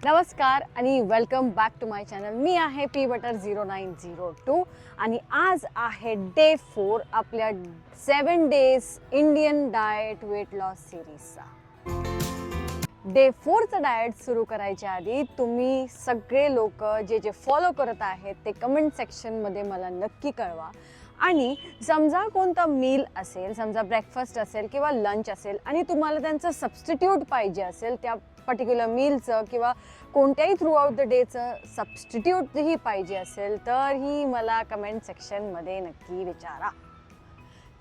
नमस्कार आणि welcome back to my channel. मी आहे पी बटर 0902 आणि आज आहे डे 4 आपल्या 7 days Indian diet weight loss सिरीजचा. डे 4चं डाएट सुरू करायच्या आधी तुम्ही सगळे लोक जे फॉलो करत आहेत ते कमेंट सेक्शनमध्ये मला नक्की कळवा. आणि समजा कोणता मील असेल, समजा ब्रेकफास्ट असेल किंवा लंच असेल आणि तुम्हाला त्यांचं सबस्टिट्यूट पाहिजे असेल, त्या पर्टिक्युलर मीलचं किंवा कोणत्याही थ्रू आउट द डेचं सबस्टिट्यूटही पाहिजे असेल तर ही मला कमेंट सेक्शनमध्ये नक्की विचारा.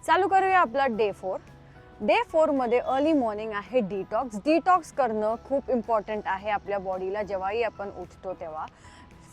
चालू करूया आपला डे 4. डे 4मध्ये अर्ली मॉर्निंग आहे डिटॉक्स. डिटॉक्स करणं खूप इम्पॉर्टंट आहे आपल्या बॉडीला. जेव्हाही आपण उठतो तेव्हा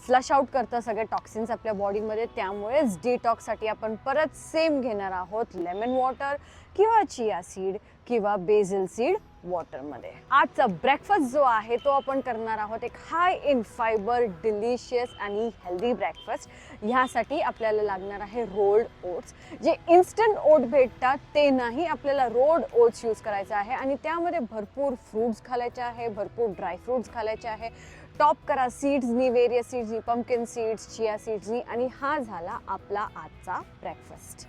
फ्लश आउट करतं सगळे टॉक्सिन्स आपल्या बॉडीमध्ये. त्यामुळेच डिटॉक्ससाठी आपण परत सेम घेणार आहोत लेमन वॉटर किंवा चिया सीड किंवा बेसिल सीड वॉटरमध्ये. आजचा ब्रेकफास्ट जो आहे तो आपण करणार आहोत एक हाय इन फायबर डिलिशियस आणि हेल्दी ब्रेकफास्ट. ह्यासाठी आपल्याला लागणार आहे रोल्ड ओट्स. जे इन्स्टंट ओट भेटतात ते नाही, आपल्याला रोल्ड ओट्स यूज करायचं आहे आणि त्यामध्ये भरपूर फ्रूट्स घालायचे आहे, भरपूर ड्राय फ्रूट्स घालायचे आहे. टॉप करा सीड्सनी, वेरियस सीड्सनी, पंपकिन सीड्स, चिया सीड्सनी. आणि हा झाला आपला आजचा ब्रेकफास्ट.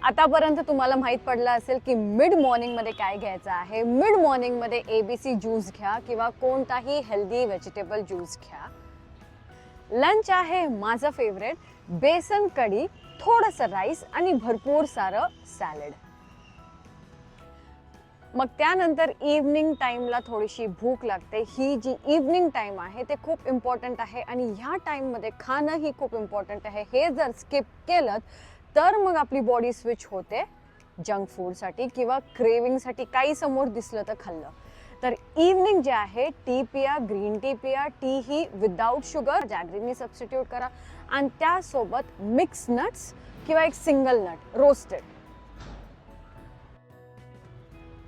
आतापर्यंत तुम्हाला माहीत पडलं असेल की मिड मॉर्निंगमध्ये काय घ्यायचं आहे. मिड मॉर्निंगमध्ये ABC ज्यूस घ्या किंवा कोणताही हेल्दी व्हेजिटेबल ज्यूस घ्या. लंच आहे माझं फेवरेट बेसन कढी, थोडंसं राईस आणि भरपूर सारं सॅलड. मग त्यानंतर इव्हनिंग टाईमला थोडीशी भूक लागते. ही जी इव्हनिंग टाईम आहे ते खूप इम्पॉर्टंट आहे आणि ह्या टाईममध्ये खाणंही खूप इम्पॉर्टंट आहे. हे जर स्किप केलं तर मग आपली बॉडी स्विच होते जंक फूडसाठी किंवा क्रेविंगसाठी. काही समोर दिसलं तर खाल्लं. तर इव्हनिंग जे आहे टी पिया, ग्रीन टी पिया. टी ही विदाऊट शुगर, जॅगरीनी सबस्टिट्यूट करा आणि त्यासोबत मिक्स नट्स किंवा एक सिंगल नट रोस्टेड.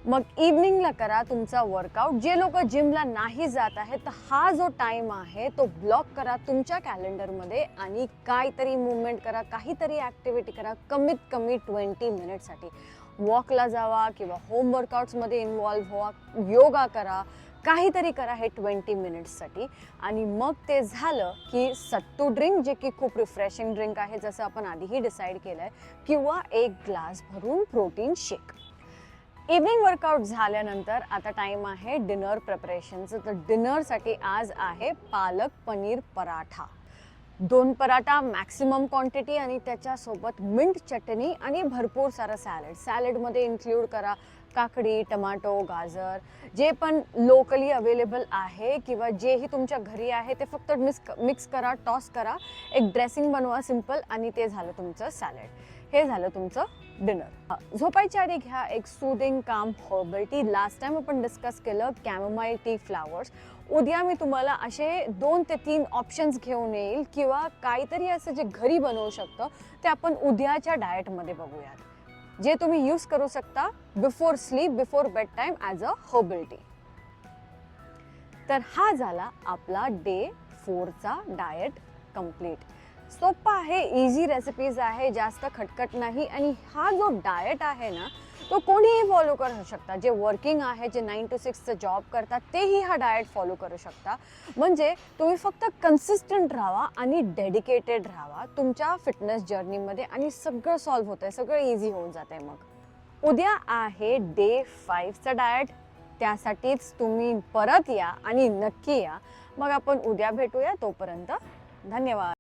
मग इव्हनिंगला करा तुमचा वर्कआउट. जे लोक जिमला नाही जात आहेत तर हा जो टाइम आहे तो ब्लॉक करा तुमच्या कॅलेंडरमध्ये आणि काहीतरी मूवमेंट करा, काहीतरी ॲक्टिव्हिटी करा. कमीत कमी 20 मिनिटसाठी वॉकला जावा किंवा होम वर्कआउट्समध्ये इन्व्हॉल्व्ह व्हा, योगा करा, काहीतरी करा हे 20 मिनिट्ससाठी. आणि मग ते झालं की सत्तू ड्रिंक, जे की खूप रिफ्रेशिंग ड्रिंक आहे जसं आपण आधीही डिसाईड केलं आहे, किंवा एक ग्लास भरून प्रोटीन शेक. इव्हनिंग वर्कआउट झाल्यानंतर आता टाईम आहे डिनर प्रिपरेशनचं. तर डिनरसाठी आज आहे पालक पनीर पराठा. 2 पराठा मॅक्सिमम क्वांटिटी आणि त्याच्यासोबत मिंट चटणी आणि भरपूर सारं सॅलड. सॅलडमध्ये इन्क्लूड करा काकडी, टमाटो, गाजर, जे पण लोकली अवेलेबल आहे किंवा जेही तुमच्या घरी आहे ते फक्त मिक्स करा, टॉस करा, एक ड्रेसिंग बनवा सिम्पल आणि ते झालं तुमचं सॅलड. हे झालं तुमचं डिनर. झोपायच्या आधी घ्या एक सूदिंग काम हर्बल टी. लास्ट टाइम आपण डिस्कस केलं कॅमोमाईल टी फ्लावर्स. उद्या मी तुम्हाला असे 2 ते 3 ऑप्शन्स घेऊन येईल किंवा काहीतरी असं जे घरी बनवू शकतं ते आपण उद्याच्या डाएटमध्ये बघूयात, जे तुम्ही यूज करू शकता before sleep, before bed time as a herbal tea. तर हा झाला आपला डे 4चा डाएट कम्प्लीट. सोपा आहे, इझी रेसिपीज आहे, जास्त खटखट नाही. आणि हा जो डाएट आहे ना तो कोणीही फॉलो करू शकता. जे वर्किंग आहे, जे 9 to 6चं जॉब करतात तेही हा डाएट फॉलो करू शकता. म्हणजे तुम्ही फक्त कन्सिस्टंट राहा आणि डेडिकेटेड राहा तुमच्या फिटनेस जर्नीमध्ये आणि सगळं सॉल्व्ह होतं आहे, सगळं इझी होऊन जातं आहे. मग उद्या आहे डे 5चं डाएट. त्यासाठीच तुम्ही परत या आणि नक्की या. मग आपण उद्या भेटूया. तोपर्यंत धन्यवाद.